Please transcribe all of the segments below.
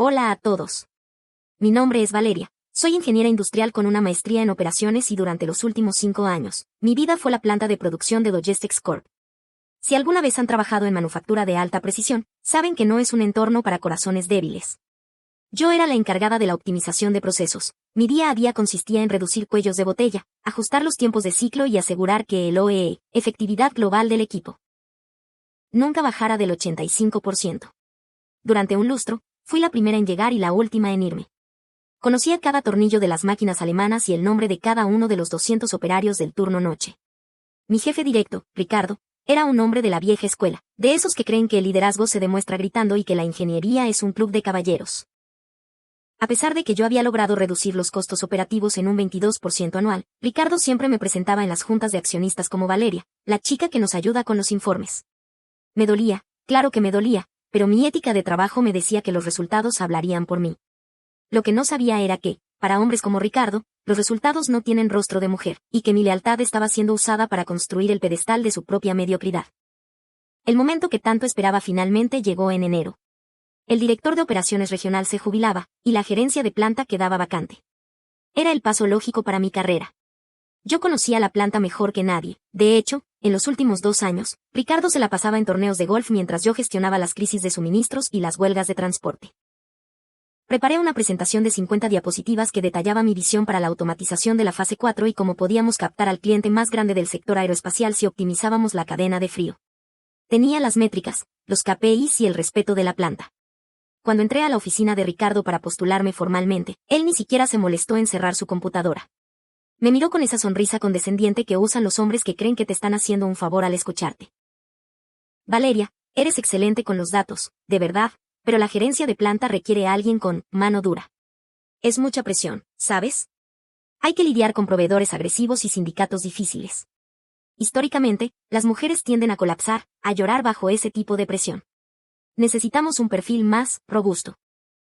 Hola a todos. Mi nombre es Valeria. Soy ingeniera industrial con una maestría en operaciones y durante los últimos 5 años, mi vida fue la planta de producción de Logistics Corp. Si alguna vez han trabajado en manufactura de alta precisión, saben que no es un entorno para corazones débiles. Yo era la encargada de la optimización de procesos. Mi día a día consistía en reducir cuellos de botella, ajustar los tiempos de ciclo y asegurar que el OEE, efectividad global del equipo, nunca bajara del 85%. Durante un lustro, fui la primera en llegar y la última en irme. Conocía cada tornillo de las máquinas alemanas y el nombre de cada uno de los 200 operarios del turno noche. Mi jefe directo, Ricardo, era un hombre de la vieja escuela, de esos que creen que el liderazgo se demuestra gritando y que la ingeniería es un club de caballeros. A pesar de que yo había logrado reducir los costos operativos en un 22% anual, Ricardo siempre me presentaba en las juntas de accionistas como Valeria, la chica que nos ayuda con los informes. Me dolía, claro que me dolía, pero mi ética de trabajo me decía que los resultados hablarían por mí. Lo que no sabía era que, para hombres como Ricardo, los resultados no tienen rostro de mujer, y que mi lealtad estaba siendo usada para construir el pedestal de su propia mediocridad. El momento que tanto esperaba finalmente llegó en enero. El director de operaciones regional se jubilaba, y la gerencia de planta quedaba vacante. Era el paso lógico para mi carrera. Yo conocía la planta mejor que nadie. De hecho, en los últimos 2 años, Ricardo se la pasaba en torneos de golf mientras yo gestionaba las crisis de suministros y las huelgas de transporte. Preparé una presentación de 50 diapositivas que detallaba mi visión para la automatización de la fase 4 y cómo podíamos captar al cliente más grande del sector aeroespacial si optimizábamos la cadena de frío. Tenía las métricas, los KPIs y el respeto de la planta. Cuando entré a la oficina de Ricardo para postularme formalmente, él ni siquiera se molestó en cerrar su computadora. Me miró con esa sonrisa condescendiente que usan los hombres que creen que te están haciendo un favor al escucharte. Valeria, eres excelente con los datos, de verdad, pero la gerencia de planta requiere a alguien con mano dura. Es mucha presión, ¿sabes? Hay que lidiar con proveedores agresivos y sindicatos difíciles. Históricamente, las mujeres tienden a colapsar, a llorar bajo ese tipo de presión. Necesitamos un perfil más robusto.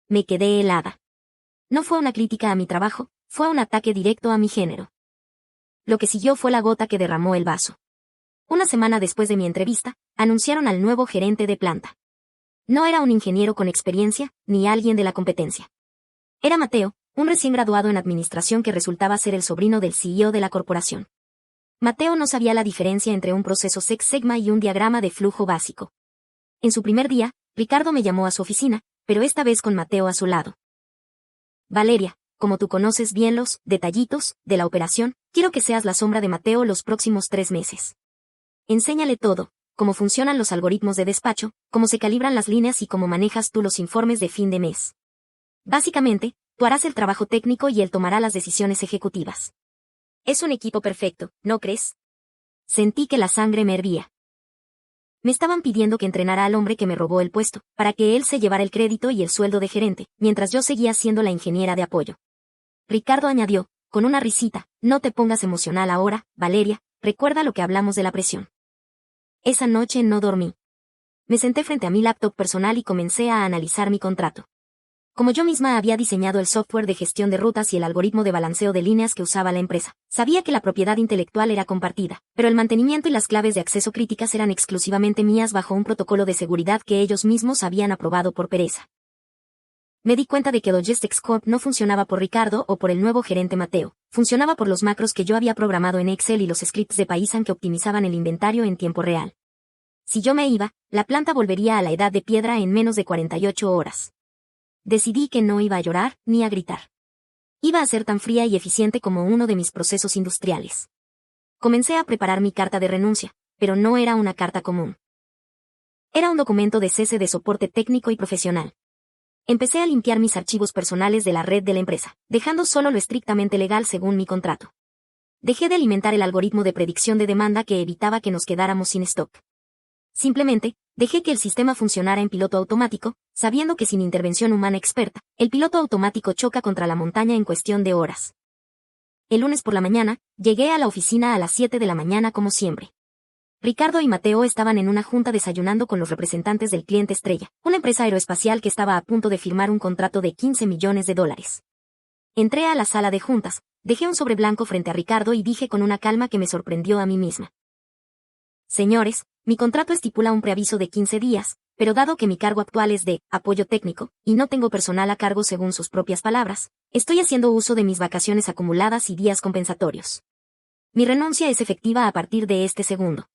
Me quedé helada. No fue una crítica a mi trabajo, fue un ataque directo a mi género. Lo que siguió fue la gota que derramó el vaso. Una semana después de mi entrevista, anunciaron al nuevo gerente de planta. No era un ingeniero con experiencia, ni alguien de la competencia. Era Mateo, un recién graduado en administración que resultaba ser el sobrino del CEO de la corporación. Mateo no sabía la diferencia entre un proceso Six Sigma y un diagrama de flujo básico. En su primer día, Ricardo me llamó a su oficina, pero esta vez con Mateo a su lado. Valeria, como tú conoces bien los detallitos de la operación, quiero que seas la sombra de Mateo los próximos 3 meses. Enséñale todo, cómo funcionan los algoritmos de despacho, cómo se calibran las líneas y cómo manejas tú los informes de fin de mes. Básicamente, tú harás el trabajo técnico y él tomará las decisiones ejecutivas. Es un equipo perfecto, ¿no crees? Sentí que la sangre me hervía. Me estaban pidiendo que entrenara al hombre que me robó el puesto, para que él se llevara el crédito y el sueldo de gerente, mientras yo seguía siendo la ingeniera de apoyo. Ricardo añadió, con una risita, no te pongas emocional ahora, Valeria, recuerda lo que hablamos de la presión. Esa noche no dormí. Me senté frente a mi laptop personal y comencé a analizar mi contrato. Como yo misma había diseñado el software de gestión de rutas y el algoritmo de balanceo de líneas que usaba la empresa, sabía que la propiedad intelectual era compartida, pero el mantenimiento y las claves de acceso críticas eran exclusivamente mías bajo un protocolo de seguridad que ellos mismos habían aprobado por pereza. Me di cuenta de que Logistics Corp no funcionaba por Ricardo o por el nuevo gerente Mateo, funcionaba por los macros que yo había programado en Excel y los scripts de Python que optimizaban el inventario en tiempo real. Si yo me iba, la planta volvería a la edad de piedra en menos de 48 horas. Decidí que no iba a llorar ni a gritar. Iba a ser tan fría y eficiente como uno de mis procesos industriales. Comencé a preparar mi carta de renuncia, pero no era una carta común. Era un documento de cese de soporte técnico y profesional. Empecé a limpiar mis archivos personales de la red de la empresa, dejando solo lo estrictamente legal según mi contrato. Dejé de alimentar el algoritmo de predicción de demanda que evitaba que nos quedáramos sin stock. Simplemente, dejé que el sistema funcionara en piloto automático, sabiendo que sin intervención humana experta, el piloto automático choca contra la montaña en cuestión de horas. El lunes por la mañana, llegué a la oficina a las 7 de la mañana como siempre. Ricardo y Mateo estaban en una junta desayunando con los representantes del cliente estrella, una empresa aeroespacial que estaba a punto de firmar un contrato de $15 millones. Entré a la sala de juntas, dejé un sobre blanco frente a Ricardo y dije con una calma que me sorprendió a mí misma. Señores, mi contrato estipula un preaviso de 15 días, pero dado que mi cargo actual es de apoyo técnico, y no tengo personal a cargo según sus propias palabras, estoy haciendo uso de mis vacaciones acumuladas y días compensatorios. Mi renuncia es efectiva a partir de este segundo.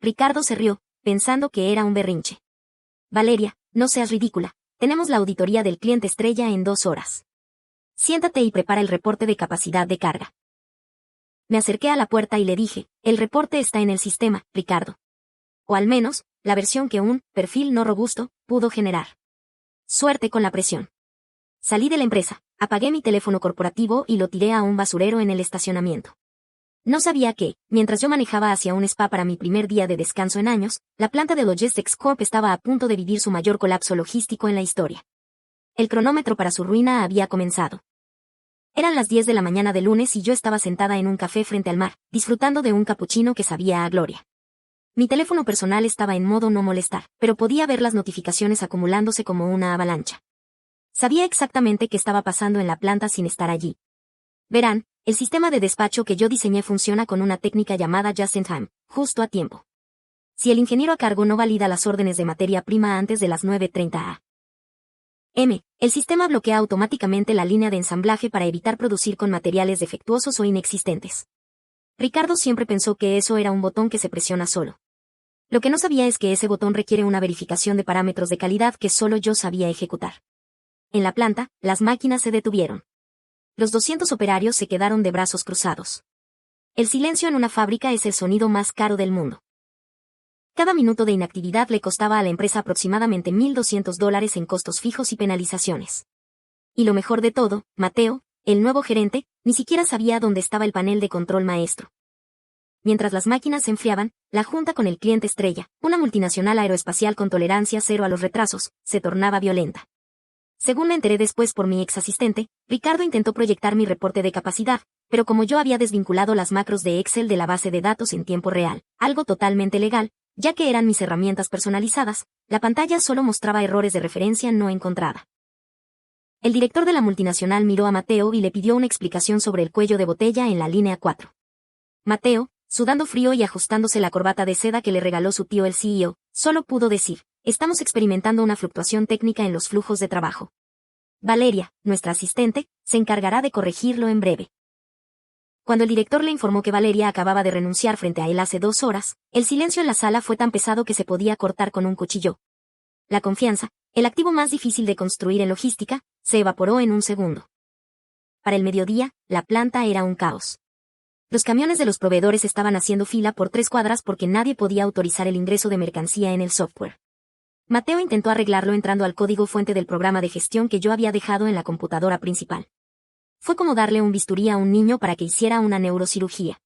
Ricardo se rió, pensando que era un berrinche. Valeria, no seas ridícula, tenemos la auditoría del cliente estrella en 2 horas. Siéntate y prepara el reporte de capacidad de carga. Me acerqué a la puerta y le dije, el reporte está en el sistema, Ricardo. O al menos, la versión que un perfil no robusto pudo generar. Suerte con la presión. Salí de la empresa, apagué mi teléfono corporativo y lo tiré a un basurero en el estacionamiento. No sabía que, mientras yo manejaba hacia un spa para mi primer día de descanso en años, la planta de Logistics Corp estaba a punto de vivir su mayor colapso logístico en la historia. El cronómetro para su ruina había comenzado. Eran las 10 de la mañana de lunes y yo estaba sentada en un café frente al mar, disfrutando de un capuchino que sabía a gloria. Mi teléfono personal estaba en modo no molestar, pero podía ver las notificaciones acumulándose como una avalancha. Sabía exactamente qué estaba pasando en la planta sin estar allí. Verán, el sistema de despacho que yo diseñé funciona con una técnica llamada Just in Time, justo a tiempo. Si el ingeniero a cargo no valida las órdenes de materia prima antes de las 9:30 am, el sistema bloquea automáticamente la línea de ensamblaje para evitar producir con materiales defectuosos o inexistentes. Ricardo siempre pensó que eso era un botón que se presiona solo. Lo que no sabía es que ese botón requiere una verificación de parámetros de calidad que solo yo sabía ejecutar. En la planta, las máquinas se detuvieron. Los 200 operarios se quedaron de brazos cruzados. El silencio en una fábrica es el sonido más caro del mundo. Cada minuto de inactividad le costaba a la empresa aproximadamente $1,200 en costos fijos y penalizaciones. Y lo mejor de todo, Mateo, el nuevo gerente, ni siquiera sabía dónde estaba el panel de control maestro. Mientras las máquinas se enfriaban, la junta con el cliente estrella, una multinacional aeroespacial con tolerancia cero a los retrasos, se tornaba violenta. Según me enteré después por mi ex asistente, Ricardo intentó proyectar mi reporte de capacidad, pero como yo había desvinculado las macros de Excel de la base de datos en tiempo real, algo totalmente legal, ya que eran mis herramientas personalizadas, la pantalla solo mostraba errores de referencia no encontrada. El director de la multinacional miró a Mateo y le pidió una explicación sobre el cuello de botella en la línea 4. Mateo, sudando frío y ajustándose la corbata de seda que le regaló su tío el CEO, solo pudo decir, estamos experimentando una fluctuación técnica en los flujos de trabajo. Valeria, nuestra asistente, se encargará de corregirlo en breve. Cuando el director le informó que Valeria acababa de renunciar frente a él hace 2 horas, el silencio en la sala fue tan pesado que se podía cortar con un cuchillo. La confianza, el activo más difícil de construir en logística, se evaporó en un segundo. Para el mediodía, la planta era un caos. Los camiones de los proveedores estaban haciendo fila por 3 cuadras porque nadie podía autorizar el ingreso de mercancía en el software. Mateo intentó arreglarlo entrando al código fuente del programa de gestión que yo había dejado en la computadora principal. Fue como darle un bisturí a un niño para que hiciera una neurocirugía.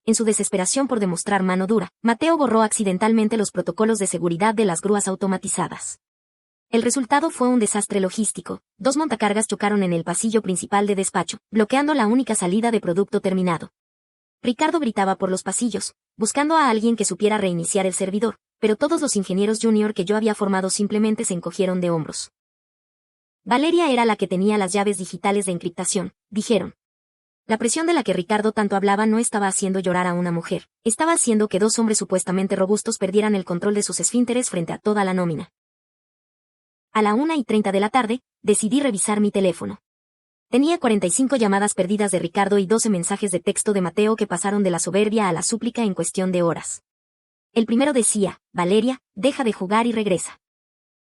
En su desesperación por demostrar mano dura, Mateo borró accidentalmente los protocolos de seguridad de las grúas automatizadas. El resultado fue un desastre logístico. 2 montacargas chocaron en el pasillo principal de despacho, bloqueando la única salida de producto terminado. Ricardo gritaba por los pasillos, buscando a alguien que supiera reiniciar el servidor, pero todos los ingenieros junior que yo había formado simplemente se encogieron de hombros. Valeria era la que tenía las llaves digitales de encriptación, dijeron. La presión de la que Ricardo tanto hablaba no estaba haciendo llorar a una mujer, estaba haciendo que 2 hombres supuestamente robustos perdieran el control de sus esfínteres frente a toda la nómina. A la 1:30 de la tarde, decidí revisar mi teléfono. Tenía 45 llamadas perdidas de Ricardo y 12 mensajes de texto de Mateo que pasaron de la soberbia a la súplica en cuestión de horas. El primero decía, Valeria, deja de jugar y regresa.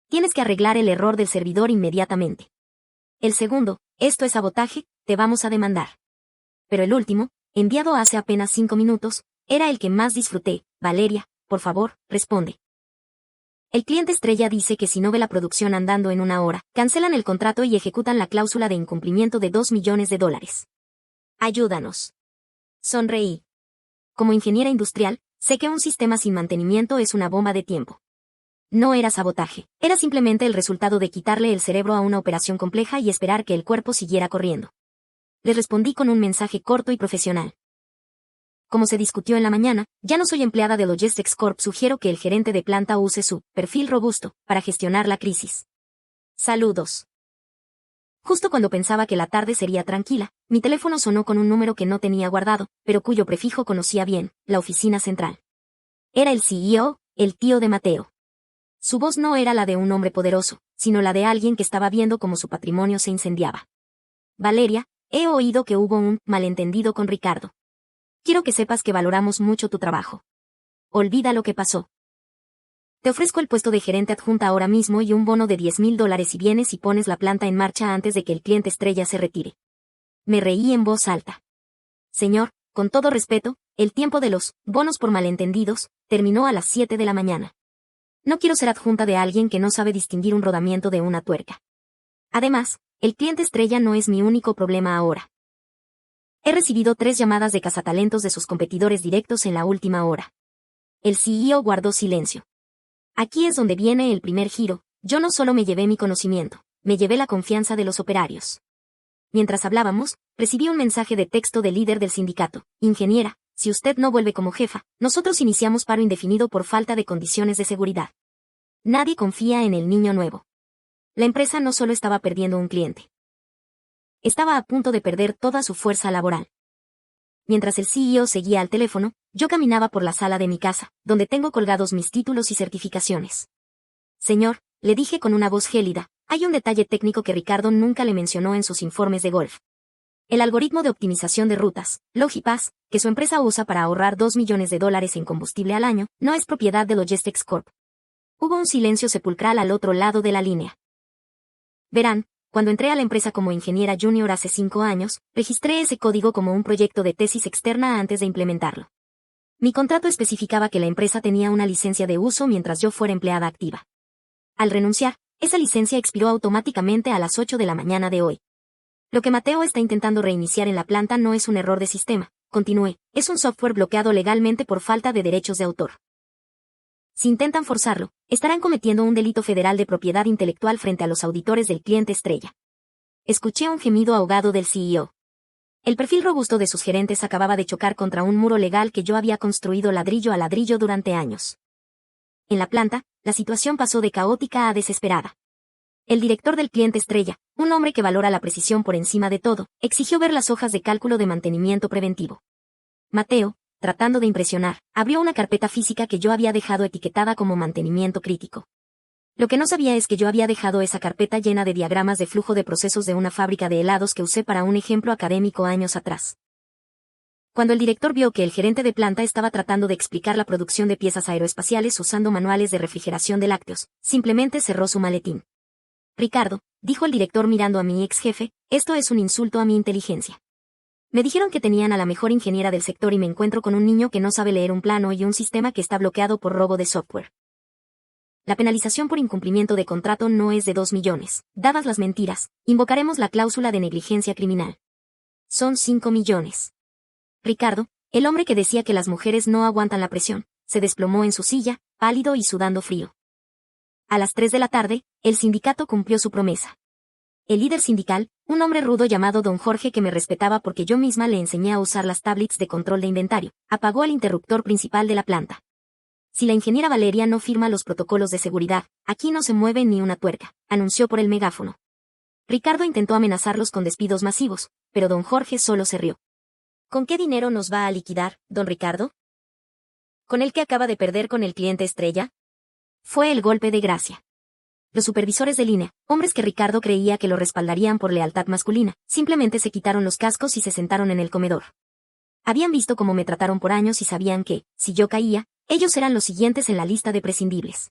Tienes que arreglar el error del servidor inmediatamente. El segundo, esto es sabotaje, te vamos a demandar. Pero el último, enviado hace apenas 5 minutos, era el que más disfruté, Valeria, por favor, responde. El cliente estrella dice que si no ve la producción andando en 1 hora, cancelan el contrato y ejecutan la cláusula de incumplimiento de $2 millones. Ayúdanos. Sonreí. Como ingeniera industrial, sé que un sistema sin mantenimiento es una bomba de tiempo. No era sabotaje, era simplemente el resultado de quitarle el cerebro a una operación compleja y esperar que el cuerpo siguiera corriendo. Les respondí con un mensaje corto y profesional. Como se discutió en la mañana, ya no soy empleada de Logistics Corp. Sugiero que el gerente de planta use su perfil robusto para gestionar la crisis. Saludos. Justo cuando pensaba que la tarde sería tranquila, mi teléfono sonó con un número que no tenía guardado, pero cuyo prefijo conocía bien, la oficina central. Era el CEO, el tío de Mateo. Su voz no era la de un hombre poderoso, sino la de alguien que estaba viendo cómo su patrimonio se incendiaba. Valeria, he oído que hubo un malentendido con Ricardo. Quiero que sepas que valoramos mucho tu trabajo. Olvida lo que pasó. Te ofrezco el puesto de gerente adjunta ahora mismo y un bono de $10,000 si vienes y pones la planta en marcha antes de que el cliente estrella se retire. Me reí en voz alta. Señor, con todo respeto, el tiempo de los bonos por malentendidos terminó a las 7 de la mañana. No quiero ser adjunta de alguien que no sabe distinguir un rodamiento de una tuerca. Además, el cliente estrella no es mi único problema ahora. He recibido 3 llamadas de cazatalentos de sus competidores directos en la última hora. El CEO guardó silencio. Aquí es donde viene el primer giro. Yo no solo me llevé mi conocimiento, me llevé la confianza de los operarios. Mientras hablábamos, recibí un mensaje de texto del líder del sindicato. Ingeniera, si usted no vuelve como jefa, nosotros iniciamos paro indefinido por falta de condiciones de seguridad. Nadie confía en el niño nuevo. La empresa no solo estaba perdiendo un cliente. Estaba a punto de perder toda su fuerza laboral. Mientras el CEO seguía al teléfono, yo caminaba por la sala de mi casa, donde tengo colgados mis títulos y certificaciones. Señor, le dije con una voz gélida, hay un detalle técnico que Ricardo nunca le mencionó en sus informes de golf. El algoritmo de optimización de rutas, LogiPass, que su empresa usa para ahorrar $2 millones en combustible al año, no es propiedad de Logistics Corp. Hubo un silencio sepulcral al otro lado de la línea. Verán, cuando entré a la empresa como ingeniera junior hace 5 años, registré ese código como un proyecto de tesis externa antes de implementarlo. Mi contrato especificaba que la empresa tenía una licencia de uso mientras yo fuera empleada activa. Al renunciar, esa licencia expiró automáticamente a las 8 de la mañana de hoy. Lo que Mateo está intentando reiniciar en la planta no es un error de sistema, continué, es un software bloqueado legalmente por falta de derechos de autor. Si intentan forzarlo, estarán cometiendo un delito federal de propiedad intelectual frente a los auditores del cliente estrella. Escuché un gemido ahogado del CEO. El perfil robusto de sus gerentes acababa de chocar contra un muro legal que yo había construido ladrillo a ladrillo durante años. En la planta, la situación pasó de caótica a desesperada. El director del cliente estrella, un hombre que valora la precisión por encima de todo, exigió ver las hojas de cálculo de mantenimiento preventivo. Mateo, tratando de impresionar, abrió una carpeta física que yo había dejado etiquetada como mantenimiento crítico. Lo que no sabía es que yo había dejado esa carpeta llena de diagramas de flujo de procesos de una fábrica de helados que usé para un ejemplo académico años atrás. Cuando el director vio que el gerente de planta estaba tratando de explicar la producción de piezas aeroespaciales usando manuales de refrigeración de lácteos, simplemente cerró su maletín. Ricardo, dijo el director mirando a mi ex jefe, esto es un insulto a mi inteligencia. Me dijeron que tenían a la mejor ingeniera del sector y me encuentro con un niño que no sabe leer un plano y un sistema que está bloqueado por robo de software. La penalización por incumplimiento de contrato no es de 2 millones. Dadas las mentiras, invocaremos la cláusula de negligencia criminal. Son 5 millones. Ricardo, el hombre que decía que las mujeres no aguantan la presión, se desplomó en su silla, pálido y sudando frío. A las 3 de la tarde, el sindicato cumplió su promesa. El líder sindical, un hombre rudo llamado Don Jorge que me respetaba porque yo misma le enseñé a usar las tablets de control de inventario, apagó el interruptor principal de la planta. Si la ingeniera Valeria no firma los protocolos de seguridad, aquí no se mueve ni una tuerca, anunció por el megáfono. Ricardo intentó amenazarlos con despidos masivos, pero Don Jorge solo se rió. ¿Con qué dinero nos va a liquidar, don Ricardo? ¿Con el que acaba de perder con el cliente estrella? Fue el golpe de gracia. Los supervisores de línea, hombres que Ricardo creía que lo respaldarían por lealtad masculina, simplemente se quitaron los cascos y se sentaron en el comedor. Habían visto cómo me trataron por años y sabían que, si yo caía, ellos eran los siguientes en la lista de prescindibles.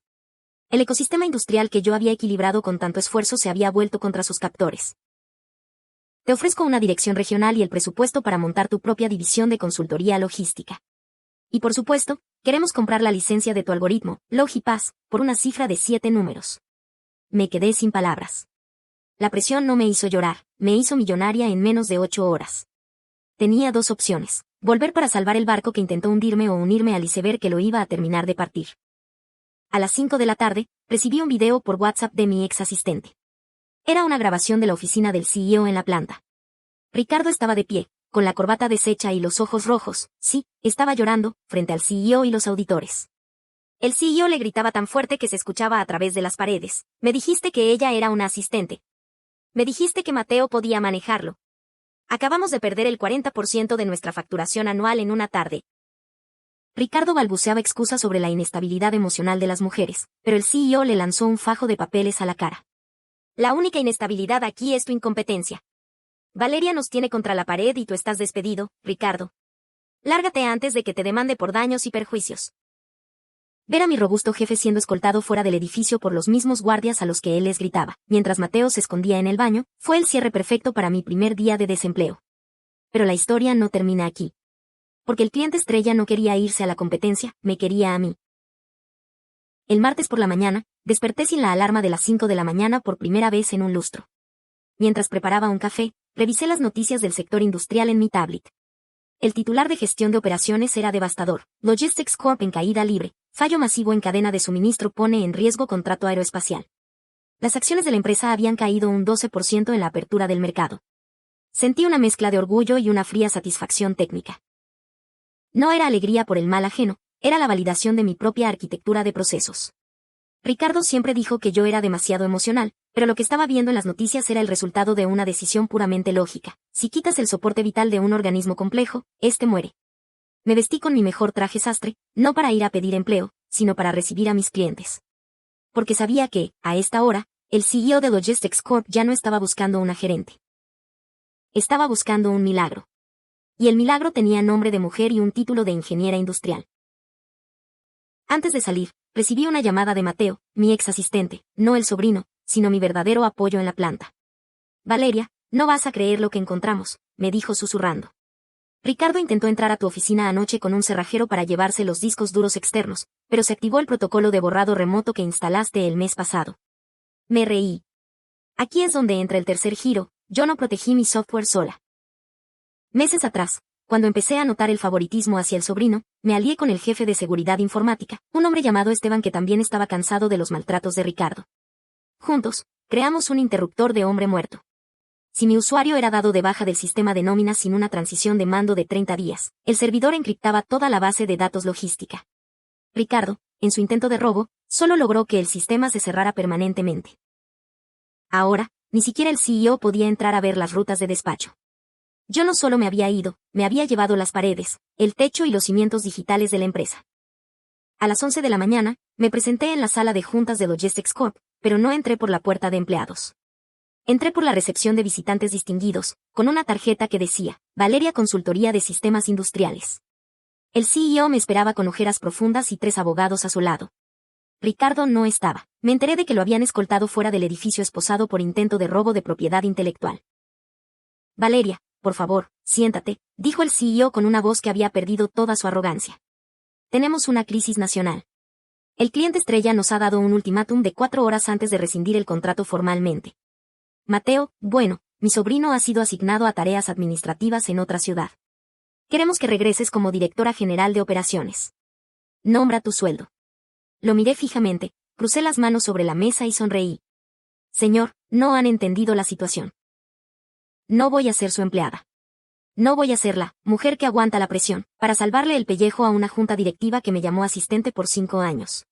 El ecosistema industrial que yo había equilibrado con tanto esfuerzo se había vuelto contra sus captores. Te ofrezco una dirección regional y el presupuesto para montar tu propia división de consultoría logística. Y por supuesto, queremos comprar la licencia de tu algoritmo, LogiPass, por una cifra de 7 números. Me quedé sin palabras. La presión no me hizo llorar, me hizo millonaria en menos de 8 horas. Tenía 2 opciones, volver para salvar el barco que intentó hundirme o unirme al iceberg que lo iba a terminar de partir. A las 5 de la tarde, recibí un video por WhatsApp de mi ex asistente. Era una grabación de la oficina del CEO en la planta. Ricardo estaba de pie, con la corbata deshecha y los ojos rojos, sí, estaba llorando, frente al CEO y los auditores. El CEO le gritaba tan fuerte que se escuchaba a través de las paredes. Me dijiste que ella era una asistente. Me dijiste que Mateo podía manejarlo. Acabamos de perder el 40% de nuestra facturación anual en una tarde. Ricardo balbuceaba excusas sobre la inestabilidad emocional de las mujeres, pero el CEO le lanzó un fajo de papeles a la cara. La única inestabilidad aquí es tu incompetencia. Valeria nos tiene contra la pared y tú estás despedido, Ricardo. Lárgate antes de que te demande por daños y perjuicios. Ver a mi robusto jefe siendo escoltado fuera del edificio por los mismos guardias a los que él les gritaba, mientras Mateo se escondía en el baño, fue el cierre perfecto para mi primer día de desempleo. Pero la historia no termina aquí. Porque el cliente estrella no quería irse a la competencia, me quería a mí. El martes por la mañana, desperté sin la alarma de las 5 de la mañana por primera vez en un lustro. Mientras preparaba un café, revisé las noticias del sector industrial en mi tablet. El titular de gestión de operaciones era devastador. Logistics Corp en caída libre. Fallo masivo en cadena de suministro pone en riesgo contrato aeroespacial. Las acciones de la empresa habían caído un 12% en la apertura del mercado. Sentí una mezcla de orgullo y una fría satisfacción técnica. No era alegría por el mal ajeno, era la validación de mi propia arquitectura de procesos. Ricardo siempre dijo que yo era demasiado emocional, pero lo que estaba viendo en las noticias era el resultado de una decisión puramente lógica. Si quitas el soporte vital de un organismo complejo, este muere. Me vestí con mi mejor traje sastre, no para ir a pedir empleo, sino para recibir a mis clientes. Porque sabía que, a esta hora, el CEO de Logistics Corp ya no estaba buscando una gerente. Estaba buscando un milagro. Y el milagro tenía nombre de mujer y un título de ingeniera industrial. Antes de salir, recibí una llamada de Mateo, mi ex asistente, no el sobrino, sino mi verdadero apoyo en la planta. Valeria, no vas a creer lo que encontramos, me dijo susurrando. Ricardo intentó entrar a tu oficina anoche con un cerrajero para llevarse los discos duros externos, pero se activó el protocolo de borrado remoto que instalaste el mes pasado. Me reí. Aquí es donde entra el tercer giro, yo no protegí mi software sola. Meses atrás, cuando empecé a notar el favoritismo hacia el sobrino, me alié con el jefe de seguridad informática, un hombre llamado Esteban que también estaba cansado de los maltratos de Ricardo. Juntos, creamos un interruptor de hombre muerto. Si mi usuario era dado de baja del sistema de nóminas sin una transición de mando de 30 días, el servidor encriptaba toda la base de datos logística. Ricardo, en su intento de robo, solo logró que el sistema se cerrara permanentemente. Ahora, ni siquiera el CEO podía entrar a ver las rutas de despacho. Yo no solo me había ido, me había llevado las paredes, el techo y los cimientos digitales de la empresa. A las 11 de la mañana, me presenté en la sala de juntas de Logistics Corp, pero no entré por la puerta de empleados. Entré por la recepción de visitantes distinguidos, con una tarjeta que decía, Valeria Consultoría de Sistemas Industriales. El CEO me esperaba con ojeras profundas y 3 abogados a su lado. Ricardo no estaba. Me enteré de que lo habían escoltado fuera del edificio esposado por intento de robo de propiedad intelectual. Valeria, por favor, siéntate, dijo el CEO con una voz que había perdido toda su arrogancia. Tenemos una crisis nacional. El cliente estrella nos ha dado un ultimátum de 4 horas antes de rescindir el contrato formalmente. Mateo, bueno, mi sobrino ha sido asignado a tareas administrativas en otra ciudad. Queremos que regreses como directora general de operaciones. Nombra tu sueldo. Lo miré fijamente, crucé las manos sobre la mesa y sonreí. Señor, no han entendido la situación. No voy a ser su empleada. No voy a ser la mujer que aguanta la presión, para salvarle el pellejo a una junta directiva que me llamó asistente por 5 años.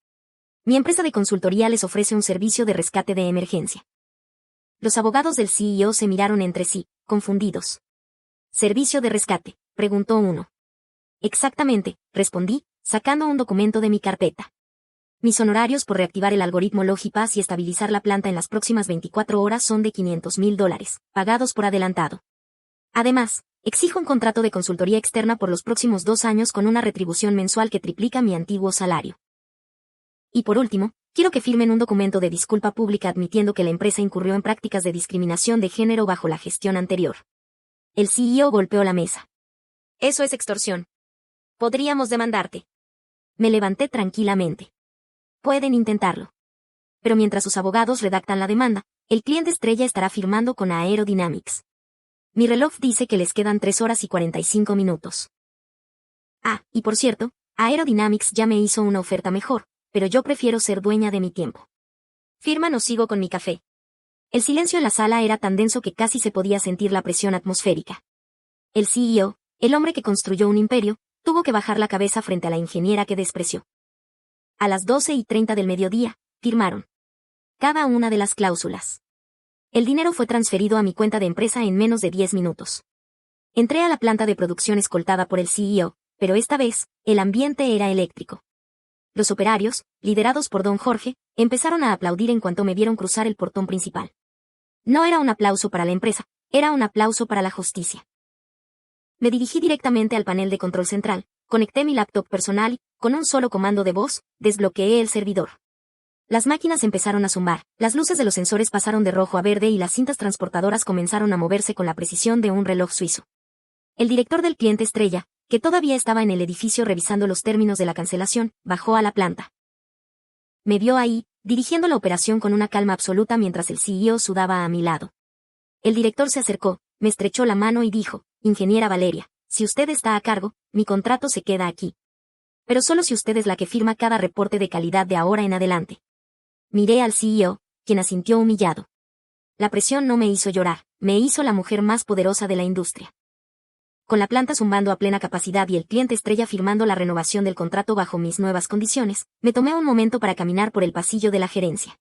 Mi empresa de consultoría les ofrece un servicio de rescate de emergencia. Los abogados del CEO se miraron entre sí, confundidos. ¿Servicio de rescate?, preguntó uno. Exactamente, respondí, sacando un documento de mi carpeta. Mis honorarios por reactivar el algoritmo Logipass y estabilizar la planta en las próximas 24 horas son de $500,000, pagados por adelantado. Además, exijo un contrato de consultoría externa por los próximos 2 años con una retribución mensual que triplica mi antiguo salario. Y por último, quiero que firmen un documento de disculpa pública admitiendo que la empresa incurrió en prácticas de discriminación de género bajo la gestión anterior. El CEO golpeó la mesa. Eso es extorsión. Podríamos demandarte. Me levanté tranquilamente. Pueden intentarlo. Pero mientras sus abogados redactan la demanda, el cliente estrella estará firmando con Aerodynamics. Mi reloj dice que les quedan 3 horas y 45 minutos. Ah, y por cierto, Aerodynamics ya me hizo una oferta mejor, pero yo prefiero ser dueña de mi tiempo. ¿Firman o sigo con mi café? El silencio en la sala era tan denso que casi se podía sentir la presión atmosférica. El CEO, el hombre que construyó un imperio, tuvo que bajar la cabeza frente a la ingeniera que despreció. A las 12:30 del mediodía, firmaron cada una de las cláusulas. El dinero fue transferido a mi cuenta de empresa en menos de 10 minutos. Entré a la planta de producción escoltada por el CEO, pero esta vez, el ambiente era eléctrico. Los operarios, liderados por don Jorge, empezaron a aplaudir en cuanto me vieron cruzar el portón principal. No era un aplauso para la empresa, era un aplauso para la justicia. Me dirigí directamente al panel de control central, conecté mi laptop personal y, con un solo comando de voz, desbloqueé el servidor. Las máquinas empezaron a zumbar, las luces de los sensores pasaron de rojo a verde y las cintas transportadoras comenzaron a moverse con la precisión de un reloj suizo. El director del cliente estrella, que todavía estaba en el edificio revisando los términos de la cancelación, bajó a la planta. Me vio ahí, dirigiendo la operación con una calma absoluta mientras el CEO sudaba a mi lado. El director se acercó, me estrechó la mano y dijo, ingeniera Valeria, si usted está a cargo, mi contrato se queda aquí. Pero solo si usted es la que firma cada reporte de calidad de ahora en adelante. Miré al CEO, quien asintió humillado. La presión no me hizo llorar, me hizo la mujer más poderosa de la industria. Con la planta zumbando a plena capacidad y el cliente estrella firmando la renovación del contrato bajo mis nuevas condiciones, me tomé un momento para caminar por el pasillo de la gerencia.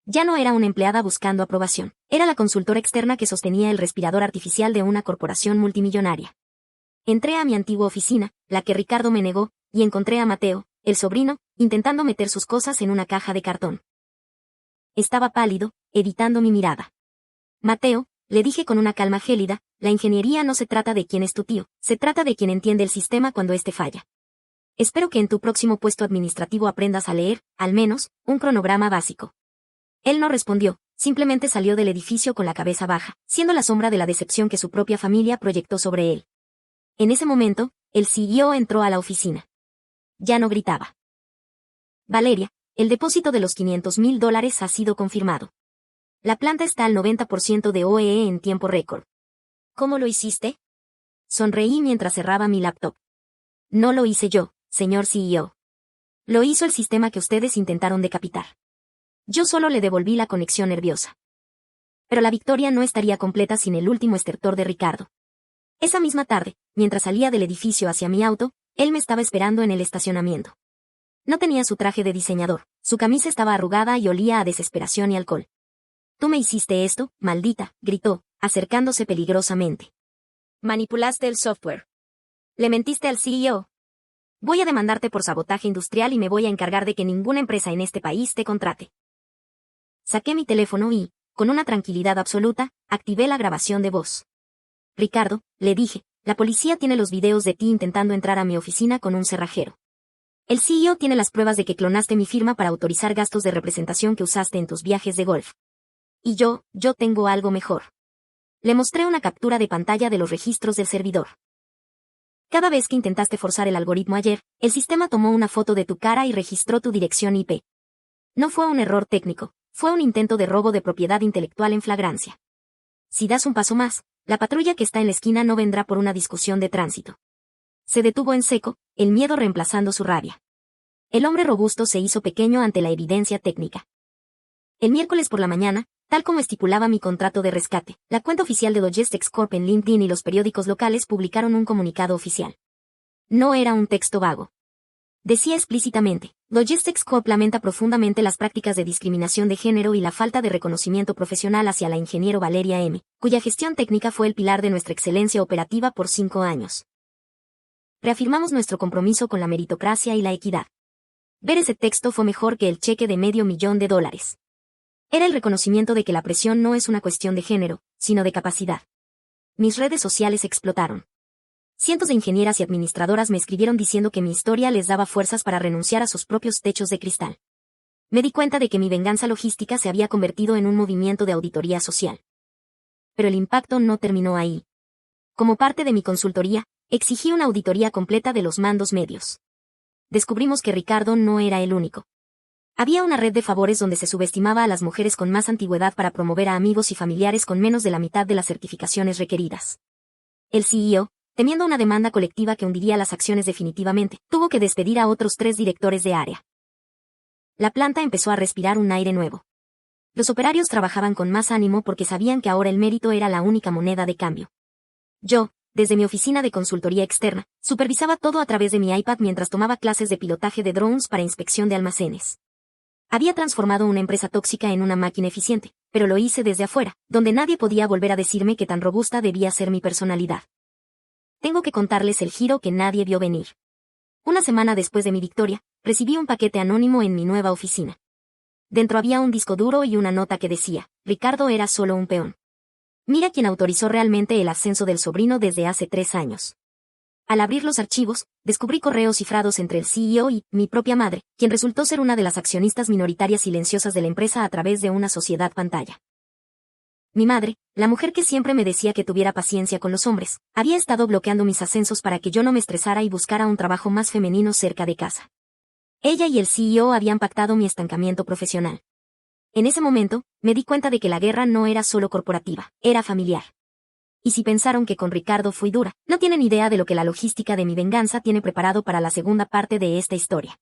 Ya no era una empleada buscando aprobación, era la consultora externa que sostenía el respirador artificial de una corporación multimillonaria. Entré a mi antigua oficina, la que Ricardo me negó, y encontré a Mateo, el sobrino, intentando meter sus cosas en una caja de cartón. Estaba pálido, evitando mi mirada. Mateo, le dije con una calma gélida, la ingeniería no se trata de quién es tu tío, se trata de quien entiende el sistema cuando éste falla. Espero que en tu próximo puesto administrativo aprendas a leer, al menos, un cronograma básico. Él no respondió, simplemente salió del edificio con la cabeza baja, siendo la sombra de la decepción que su propia familia proyectó sobre él. En ese momento, el CEO entró a la oficina. Ya no gritaba. Valeria, el depósito de los $500,000 ha sido confirmado. La planta está al 90% de OEE en tiempo récord. ¿Cómo lo hiciste? Sonreí mientras cerraba mi laptop. No lo hice yo, señor CEO. Lo hizo el sistema que ustedes intentaron decapitar. Yo solo le devolví la conexión nerviosa. Pero la victoria no estaría completa sin el último estertor de Ricardo. Esa misma tarde, mientras salía del edificio hacia mi auto, él me estaba esperando en el estacionamiento. No tenía su traje de diseñador, su camisa estaba arrugada y olía a desesperación y alcohol. «Tú me hiciste esto, maldita», gritó, acercándose peligrosamente. «Manipulaste el software. Le mentiste al CEO. Voy a demandarte por sabotaje industrial y me voy a encargar de que ninguna empresa en este país te contrate». Saqué mi teléfono y, con una tranquilidad absoluta, activé la grabación de voz. «Ricardo», le dije, «la policía tiene los videos de ti intentando entrar a mi oficina con un cerrajero. El CEO tiene las pruebas de que clonaste mi firma para autorizar gastos de representación que usaste en tus viajes de golf. Y yo tengo algo mejor». Le mostré una captura de pantalla de los registros del servidor. «Cada vez que intentaste forzar el algoritmo ayer, el sistema tomó una foto de tu cara y registró tu dirección IP. No fue un error técnico, fue un intento de robo de propiedad intelectual en flagrancia. Si das un paso más, la patrulla que está en la esquina no vendrá por una discusión de tránsito». Se detuvo en seco, el miedo reemplazando su rabia. El hombre robusto se hizo pequeño ante la evidencia técnica. El miércoles por la mañana, tal como estipulaba mi contrato de rescate, la cuenta oficial de Logistics Corp en LinkedIn y los periódicos locales publicaron un comunicado oficial. No era un texto vago. Decía explícitamente, Logistics Corp lamenta profundamente las prácticas de discriminación de género y la falta de reconocimiento profesional hacia la ingeniero Valeria M., cuya gestión técnica fue el pilar de nuestra excelencia operativa por 5 años. Reafirmamos nuestro compromiso con la meritocracia y la equidad. Ver ese texto fue mejor que el cheque de $500,000. Era el reconocimiento de que la presión no es una cuestión de género, sino de capacidad. Mis redes sociales explotaron. Cientos de ingenieras y administradoras me escribieron diciendo que mi historia les daba fuerzas para renunciar a sus propios techos de cristal. Me di cuenta de que mi venganza logística se había convertido en un movimiento de auditoría social. Pero el impacto no terminó ahí. Como parte de mi consultoría, exigí una auditoría completa de los mandos medios. Descubrimos que Ricardo no era el único. Había una red de favores donde se subestimaba a las mujeres con más antigüedad para promover a amigos y familiares con menos de la mitad de las certificaciones requeridas. El CEO, temiendo una demanda colectiva que hundiría las acciones definitivamente, tuvo que despedir a otros 3 directores de área. La planta empezó a respirar un aire nuevo. Los operarios trabajaban con más ánimo porque sabían que ahora el mérito era la única moneda de cambio. Yo, desde mi oficina de consultoría externa, supervisaba todo a través de mi iPad mientras tomaba clases de pilotaje de drones para inspección de almacenes. Había transformado una empresa tóxica en una máquina eficiente, pero lo hice desde afuera, donde nadie podía volver a decirme que tan robusta debía ser mi personalidad. tengo que contarles el giro que nadie vio venir. Una semana después de mi victoria, recibí un paquete anónimo en mi nueva oficina. Dentro había un disco duro y una nota que decía, Ricardo era solo un peón. Mira quién autorizó realmente el ascenso del sobrino desde hace 3 años. Al abrir los archivos, descubrí correos cifrados entre el CEO y mi propia madre, quien resultó ser una de las accionistas minoritarias silenciosas de la empresa a través de una sociedad pantalla. Mi madre, la mujer que siempre me decía que tuviera paciencia con los hombres, había estado bloqueando mis ascensos para que yo no me estresara y buscara un trabajo más femenino cerca de casa. Ella y el CEO habían pactado mi estancamiento profesional. En ese momento, me di cuenta de que la guerra no era solo corporativa, era familiar. Y si pensaron que con Ricardo fui dura, no tienen idea de lo que la logística de mi venganza tiene preparado para la segunda parte de esta historia.